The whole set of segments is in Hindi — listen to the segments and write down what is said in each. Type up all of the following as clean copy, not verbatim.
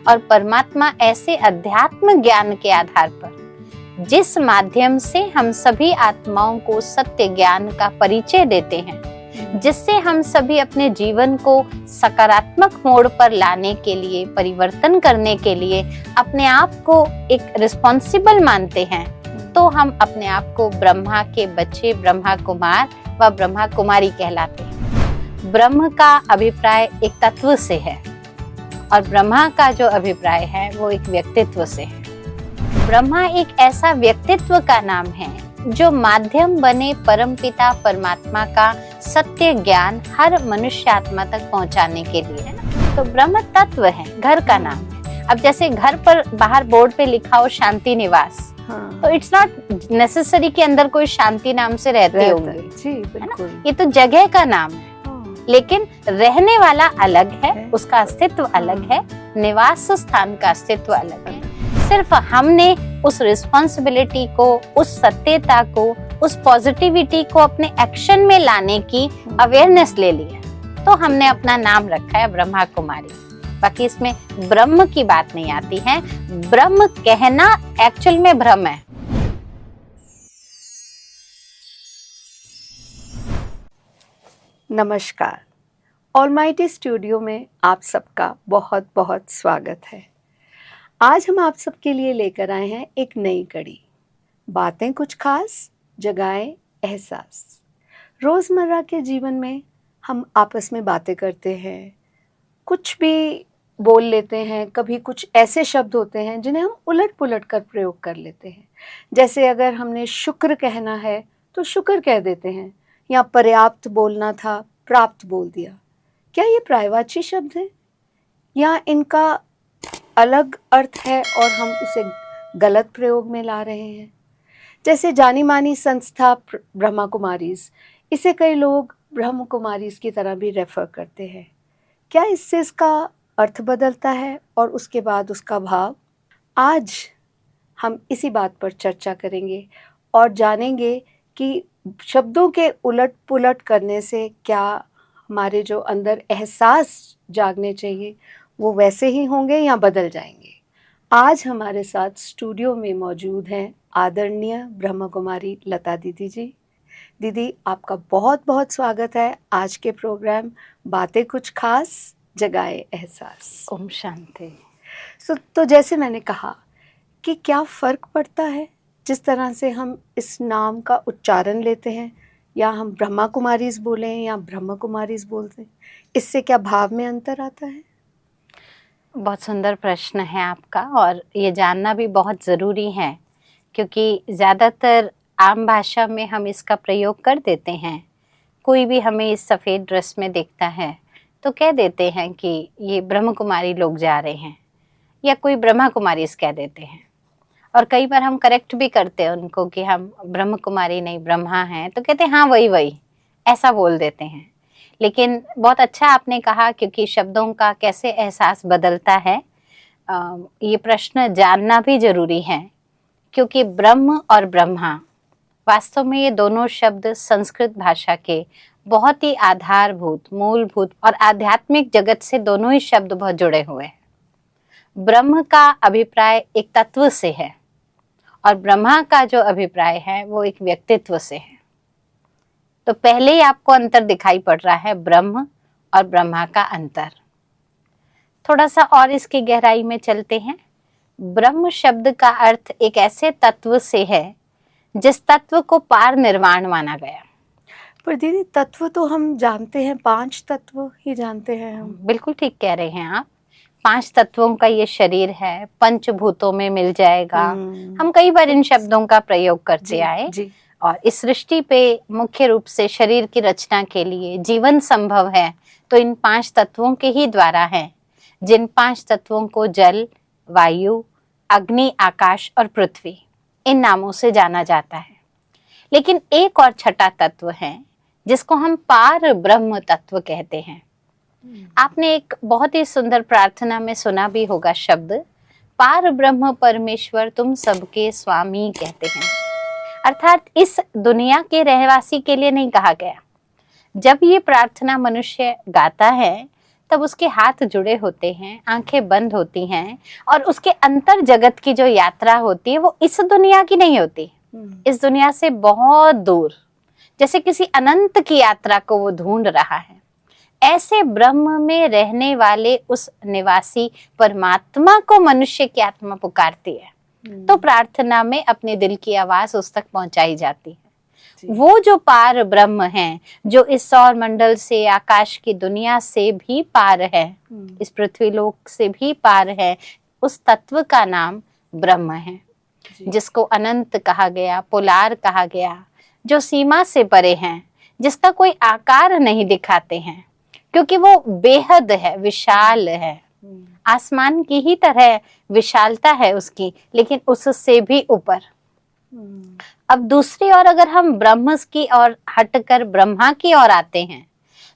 और परमात्मा ऐसे अध्यात्म ज्ञान के आधार पर जिस माध्यम से हम सभी आत्माओं को सत्य ज्ञान का परिचय देते हैं, जिससे हम सभी अपने जीवन को सकारात्मक मोड़ पर लाने के लिए, परिवर्तन करने के लिए अपने आप को एक रिस्पॉन्सिबल मानते हैं, तो हम अपने आप को ब्रह्मा के बच्चे, ब्रह्मा कुमार व ब्रह्मा कुमारी कहलाते हैं। ब्रह्म का अभिप्राय एक तत्व से है और ब्रह्मा का जो अभिप्राय है वो एक व्यक्तित्व से है। ब्रह्मा एक ऐसा व्यक्तित्व का नाम है जो माध्यम बने परमपिता परमात्मा का सत्य ज्ञान हर मनुष्य आत्मा तक पहुंचाने के लिए है ना। तो ब्रह्म तत्व है, घर का नाम है। अब जैसे घर पर बाहर बोर्ड पे लिखा हो शांति निवास, तो इट्स नॉट नेसेसरी कि अंदर कोई शांति नाम से रहते होंगे, जी बिल्कुल। ये तो जगह का नाम है, लेकिन रहने वाला अलग है, उसका अस्तित्व अलग है, निवास स्थान का अस्तित्व अलग है। सिर्फ हमने उस रिस्पॉन्सिबिलिटी को, उस सत्यता को, उस पॉजिटिविटी को अपने एक्शन में लाने की अवेयरनेस ले ली है, तो हमने अपना नाम रखा है ब्रह्मा कुमारी। बाकी इसमें ब्रह्म की बात नहीं आती है। ब्रह्म कहना एक्चुअल में भ्रम है। नमस्कार, ऑलमाइटी स्टूडियो में आप सबका बहुत बहुत स्वागत है। आज हम आप सबके लिए लेकर आए हैं एक नई कड़ी, बातें कुछ खास, जगाएं एहसास। रोज़मर्रा के जीवन में हम आपस में बातें करते हैं, कुछ भी बोल लेते हैं, कभी कुछ ऐसे शब्द होते हैं जिन्हें हम उलट पुलट कर प्रयोग कर लेते हैं। जैसे अगर हमने शुक्र कहना है तो शुक्र कह देते हैं, या पर्याप्त बोलना था प्राप्त बोल दिया। क्या ये पर्यायवाची शब्द हैं या इनका अलग अर्थ है और हम उसे गलत प्रयोग में ला रहे हैं? जैसे जानी मानी संस्था ब्रह्मा कुमारीज, इसे कई लोग ब्रह्म कुमारीज की तरह भी रेफर करते हैं। क्या इससे इसका अर्थ बदलता है और उसके बाद उसका भाव? आज हम इसी बात पर चर्चा करेंगे और जानेंगे कि शब्दों के उलट पुलट करने से क्या हमारे जो अंदर एहसास जागने चाहिए वो वैसे ही होंगे या बदल जाएंगे। आज हमारे साथ स्टूडियो में मौजूद हैं आदरणीय ब्रह्म कुमारी लता दीदी जी। दीदी, आपका बहुत बहुत स्वागत है आज के प्रोग्राम बातें कुछ खास, जगाए एहसास। ओम शांति। तो जैसे मैंने कहा कि क्या फ़र्क पड़ता है जिस तरह से हम इस नाम का उच्चारण लेते हैं, या हम ब्रह्मा कुमारीज बोलें या ब्रह्म कुमारीज बोलते हैं, इससे क्या भाव में अंतर आता है? बहुत सुंदर प्रश्न है आपका, और ये जानना भी बहुत ज़रूरी है, क्योंकि ज़्यादातर आम भाषा में हम इसका प्रयोग कर देते हैं। कोई भी हमें इस सफ़ेद ड्रेस में देखता है तो कह देते हैं कि ये ब्रह्म कुमारी लोग जा रहे हैं, या कोई ब्रह्मा कुमारीज कह देते हैं। और कई बार हम करेक्ट भी करते हैं उनको कि हम ब्रह्म कुमारी नहीं ब्रह्मा हैं, तो कहते हैं हाँ वही ऐसा बोल देते हैं। लेकिन बहुत अच्छा आपने कहा, क्योंकि शब्दों का कैसे एहसास बदलता है, ये प्रश्न जानना भी जरूरी है। क्योंकि ब्रह्म और ब्रह्मा, वास्तव में ये दोनों शब्द संस्कृत भाषा के बहुत ही आधारभूत, मूलभूत और आध्यात्मिक जगत से दोनों ही शब्द बहुत जुड़े हुए हैं। ब्रह्म का अभिप्राय एक तत्व से है और ब्रह्मा का जो अभिप्राय है वो एक व्यक्तित्व से है। तो पहले ही आपको अंतर दिखाई पड़ रहा है, ब्रह्म और ब्रह्मा का अंतर। थोड़ा सा और इसकी गहराई में चलते हैं। ब्रह्म शब्द का अर्थ एक ऐसे तत्व से है जिस तत्व को पार निर्वाण माना गया। पर दीदी, तत्व तो हम जानते हैं, 5 तत्व ही जानते हैं हम। बिल्कुल ठीक कह रहे हैं आप। 5 तत्वों का ये शरीर है, पंचभूतों में मिल जाएगा। हम कई बार इन शब्दों का प्रयोग करते आए जी। और इस सृष्टि पे मुख्य रूप से शरीर की रचना के लिए जीवन संभव है तो इन 5 तत्वों के ही द्वारा है, जिन 5 तत्वों को जल, वायु, अग्नि, आकाश और पृथ्वी, इन नामों से जाना जाता है। लेकिन एक और छठा तत्व है जिसको हम पार ब्रह्म तत्व कहते हैं। आपने एक बहुत ही सुंदर प्रार्थना में सुना भी होगा शब्द, पार ब्रह्म परमेश्वर तुम सबके स्वामी कहते हैं। अर्थात इस दुनिया के रहवासी के लिए नहीं कहा गया। जब ये प्रार्थना मनुष्य गाता है तब उसके हाथ जुड़े होते हैं, आंखें बंद होती हैं, और उसके अंतर जगत की जो यात्रा होती है वो इस दुनिया की नहीं होती, इस दुनिया से बहुत दूर, जैसे किसी अनंत की यात्रा को वो ढूंढ रहा है। ऐसे ब्रह्म में रहने वाले उस निवासी परमात्मा को मनुष्य की आत्मा पुकारती है, तो प्रार्थना में अपने दिल की आवाज उस तक पहुंचाई जाती है। वो जो पार ब्रह्म है, जो इस सौर मंडल से, आकाश की दुनिया से भी पार है, इस पृथ्वी लोक से भी पार है, उस तत्व का नाम ब्रह्म है, जिसको अनंत कहा गया, पोलार कहा गया, जो सीमा से परे हैं, जिसका कोई आकार नहीं दिखाते हैं, क्योंकि वो बेहद है, विशाल है, आसमान की ही तरह विशालता है उसकी, लेकिन उससे भी ऊपर। अब दूसरी ओर अगर हम ब्रह्म की ओर हटकर ब्रह्मा की ओर आते हैं,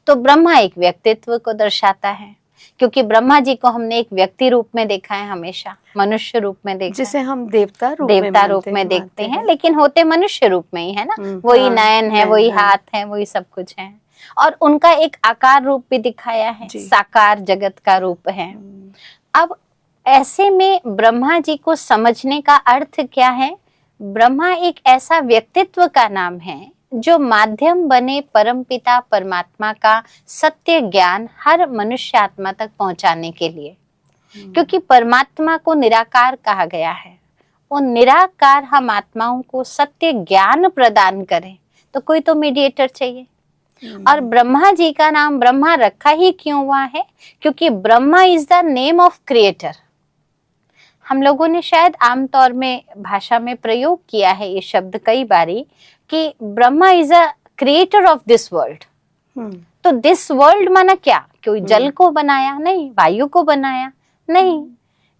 तो ब्रह्मा एक व्यक्तित्व को दर्शाता है, क्योंकि ब्रह्मा जी को हमने एक व्यक्ति रूप में देखा है, हमेशा मनुष्य रूप में देखा, जिसे हम देवता रूप में देखते हैं, लेकिन होते मनुष्य रूप में ही है ना। वही नयन है, वही हाथ है, वही सब कुछ है, और उनका एक आकार रूप भी दिखाया है, साकार जगत का रूप है। अब ऐसे में ब्रह्मा जी को समझने का अर्थ क्या है? ब्रह्मा एक ऐसा व्यक्तित्व का नाम है जो माध्यम बने परमपिता परमात्मा का सत्य ज्ञान हर मनुष्य आत्मा तक पहुंचाने के लिए, क्योंकि परमात्मा को निराकार कहा गया है। वो निराकार हम आत्माओं को सत्य ज्ञान प्रदान करें, तो कोई तो मीडिएटर चाहिए। और ब्रह्मा जी का नाम ब्रह्मा रखा ही क्यों हुआ है? क्योंकि Brahma is the name of creator. हम लोगों ने शायद आमतौर में भाषा में प्रयोग किया है ये शब्द कई बारी कि Brahma is a creator of this world. तो दिस वर्ल्ड माना क्या? कोई जल को बनाया नहीं, वायु को बनाया नहीं,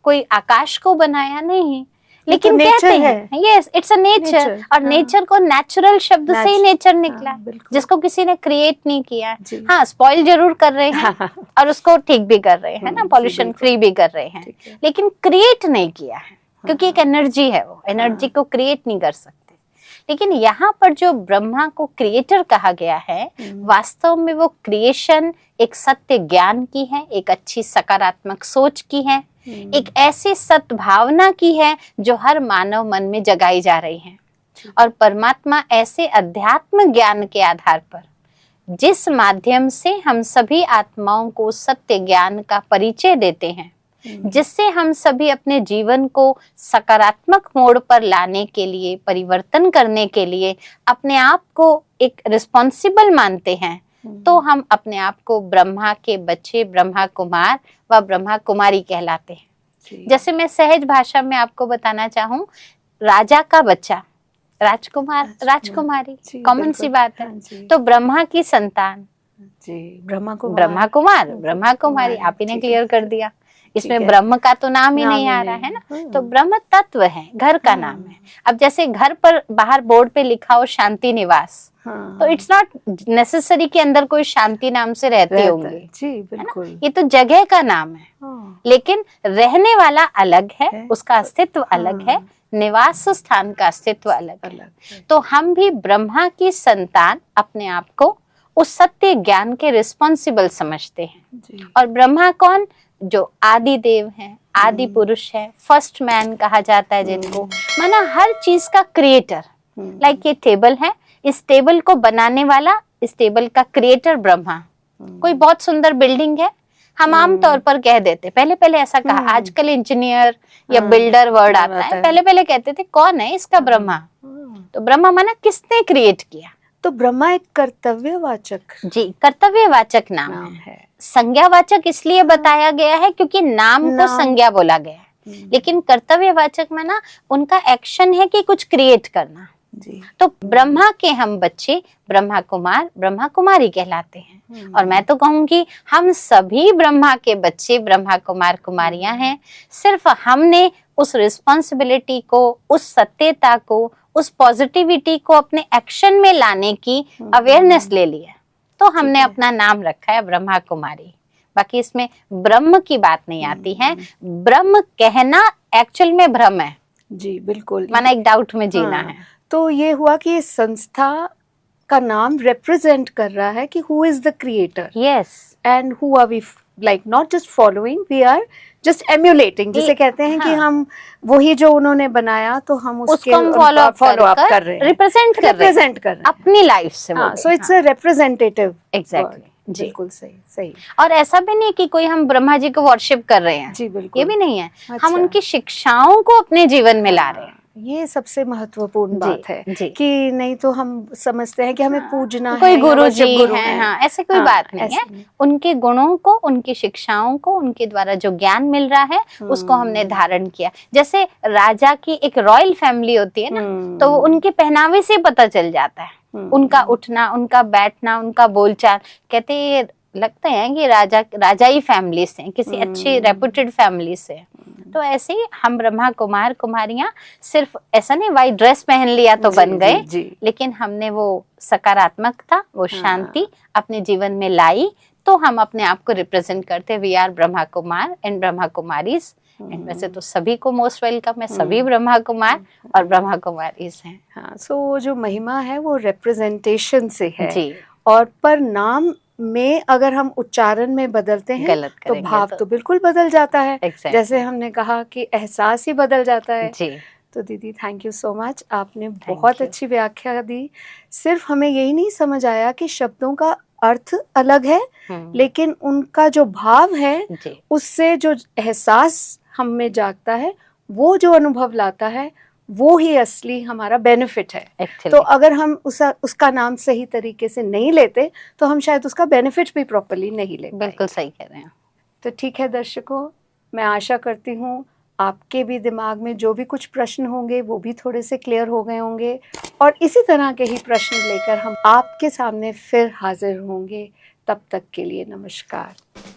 कोई आकाश को बनाया नहीं, लेकिन कहते हैं यस इट्स अ नेचर। और नेचर को नेचुरल शब्द से ही नेचर निकला, जिसको किसी ने क्रिएट नहीं किया। हाँ, स्पॉइल जरूर कर रहे हैं और उसको ठीक भी कर रहे हैं ना, पॉल्यूशन फ्री भी कर रहे हैं, लेकिन क्रिएट नहीं किया है, क्योंकि एक एनर्जी है, वो एनर्जी को क्रिएट नहीं कर सकते। लेकिन यहाँ पर जो ब्रह्मा को क्रिएटर कहा गया है, वास्तव में वो क्रिएशन एक सत्य ज्ञान की है, एक अच्छी सकारात्मक सोच की है, एक ऐसी सद्भावना की है जो हर मानव मन में जगाई जा रही है। और परमात्मा ऐसे अध्यात्म ज्ञान के आधार पर, जिस माध्यम से हम सभी आत्माओं को सत्य ज्ञान का परिचय देते हैं, जिससे हम सभी अपने जीवन को सकारात्मक मोड़ पर लाने के लिए, परिवर्तन करने के लिए अपने आप को एक रिस्पॉन्सिबल मानते हैं, तो हम अपने आप को ब्रह्मा के बच्चे, ब्रह्मा कुमार व ब्रह्मा कुमारी कहलाते हैं। जैसे मैं सहज भाषा में आपको बताना चाहूँ, राजा का बच्चा, राजकुमार, राजकुमारी, कॉमन सी बात है। तो ब्रह्मा की संतान ब्रह्मा कुमार, ब्रह्मा कुमारी, आप ही ने क्लियर कर दिया। इसमें ब्रह्म का तो नाम ही नहीं आ रहा है ना, तो ब्रह्म तत्व है, घर का नाम है। अब जैसे घर पर बाहर बोर्ड पे लिखा हो शांति निवास, तो इट्स नॉट नेसेसरी के अंदर कोई शांति नाम से रहते होंगे, जी बिल्कुल, ये तो जगह का नाम है, लेकिन रहने वाला अलग है, उसका अस्तित्व अलग है, निवास स्थान का अस्तित्व अलग है। तो हम भी ब्रह्मा की संतान अपने आप को उस सत्य ज्ञान के रिस्पॉन्सिबल समझते हैं। और ब्रह्मा कौन? जो आदि देव है, आदि पुरुष है, फर्स्ट मैन कहा जाता है जिनको, माना हर चीज का क्रिएटर। लाइक ये टेबल है, इस टेबल को बनाने वाला, इस टेबल का क्रिएटर ब्रह्मा। कोई बहुत सुंदर बिल्डिंग है, हम आमतौर पर कह देते, पहले ऐसा कहा, आजकल इंजीनियर या बिल्डर वर्ड आता है, पहले कहते थे कौन है इसका? ब्रह्मा। तो ब्रह्मा माना किसने क्रिएट किया? तो ब्रह्मा एक कर्तव्यवाचक, जी कर्तव्यवाचक नाम है। संज्ञावाचक इसलिए बताया गया है क्योंकि नाम को संज्ञा बोला गया है, लेकिन कर्तव्यवाचक माना उनका एक्शन है कि कुछ क्रिएट करना। तो ब्रह्मा के हम बच्चे ब्रह्मा कुमार, ब्रह्मा कुमारी कहलाते हैं। और मैं तो कहूंगी हम सभी ब्रह्मा के बच्चे ब्रह्मा कुमार कुमारियां हैं। सिर्फ हमने उस रिस्पॉन्सिबिलिटी को, उस सत्यता को, उस पॉजिटिविटी को अपने एक्शन में लाने की अवेयरनेस ले लिया, तो हमने अपना नाम रखा है ब्रह्मा कुमारी। बाकी इसमें ब्रह्म की बात नहीं आती है। ब्रह्म कहना एक्चुअल में भ्रम है, जी बिल्कुल, माना एक डाउट में जीना है। तो ये हुआ कि संस्था का नाम रिप्रेजेंट कर रहा है कि who is the creator, yes, and who are we like not just following, we are just emulating, जिसे कहते हैं कि हम वही जो उन्होंने बनाया तो हम उसके फॉलो अप कर रहे हैं, रिप्रेजेंट कर रहे हैं अपनी लाइफ से। So it's a representative. Exactly, बिल्कुल सही। और ऐसा भी नहीं कि कोई हम ब्रह्मा जी को वर्शिप कर रहे हैं, जी बिल्कुल, ये भी नहीं है। अच्छा। हम उनकी शिक्षाओं को अपने जीवन में ला रहे हैं। ये सबसे महत्वपूर्ण बात है कि नहीं तो हम समझते हैं कि हमें पूजना है, कोई गुरु जी हैं, हाँ, ऐसे कोई बात नहीं है। उनके गुणों को, उनकी शिक्षाओं को, उनके द्वारा जो ज्ञान मिल रहा है उसको हमने धारण किया। जैसे राजा की एक रॉयल फैमिली होती है ना, तो उनके पहनावे से पता चल जाता है, उनका उठना, उनका बैठना, उनका बोलचाल। कहते हैं लगते हैं कि राजाई फैमिली से, किसी अच्छी रेपुटेड फैमिली से। तो ऐसे ही हम ब्रह्मा कुमार कुमारियां सिर्फ ऐसा नहीं वाइट ड्रेस पहन लिया तो बन गए, लेकिन हमने वो सकारात्मकता, वो शांति अपने जीवन में लाई, तो हम अपने आप को रिप्रेजेंट करते। We are Brahma Kumar and Brahma Kumaris. And वैसे तो सभी को मोस्ट वेलकम है, सभी ब्रह्मा कुमार और ब्रह्मा कुमारीज हैं। हाँ, सो जो महिमा है वो रिप्रेजेंटेशन से है जी। और पर नाम में अगर हम उच्चारण में बदलते हैं तो भाव तो बिल्कुल बदल जाता है। जैसे हमने कहा कि एहसास ही बदल जाता है जी। तो दीदी थैंक यू सो मच, आपने बहुत अच्छी व्याख्या दी। सिर्फ हमें यही नहीं समझ आया कि शब्दों का अर्थ अलग है, लेकिन उनका जो भाव है उससे जो एहसास हम में जागता है, वो जो अनुभव लाता है, वो ही असली हमारा बेनिफिट है। तो अगर हम उसका नाम सही तरीके से नहीं लेते तो हम शायद उसका बेनिफिट भी प्रॉपर्ली नहीं ले पाएंगे। बिल्कुल सही कह रहे हैं। तो ठीक है दर्शकों, मैं आशा करती हूँ आपके भी दिमाग में जो भी कुछ प्रश्न होंगे वो भी थोड़े से क्लियर हो गए होंगे, और इसी तरह के ही प्रश्न लेकर हम आपके सामने फिर हाजिर होंगे। तब तक के लिए नमस्कार।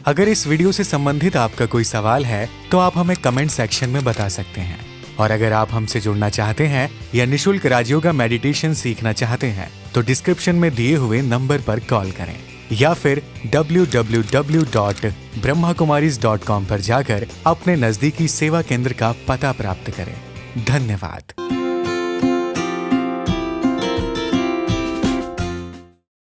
अगर इस वीडियो से संबंधित आपका कोई सवाल है तो आप हमें कमेंट सेक्शन में बता सकते हैं, और अगर आप हमसे जुड़ना चाहते हैं या निशुल्क राजयोगा मेडिटेशन सीखना चाहते हैं तो डिस्क्रिप्शन में दिए हुए नंबर पर कॉल करें या फिर www.brahmakumaris.com पर जाकर अपने नजदीकी सेवा केंद्र का पता प्राप्त करें। धन्यवाद।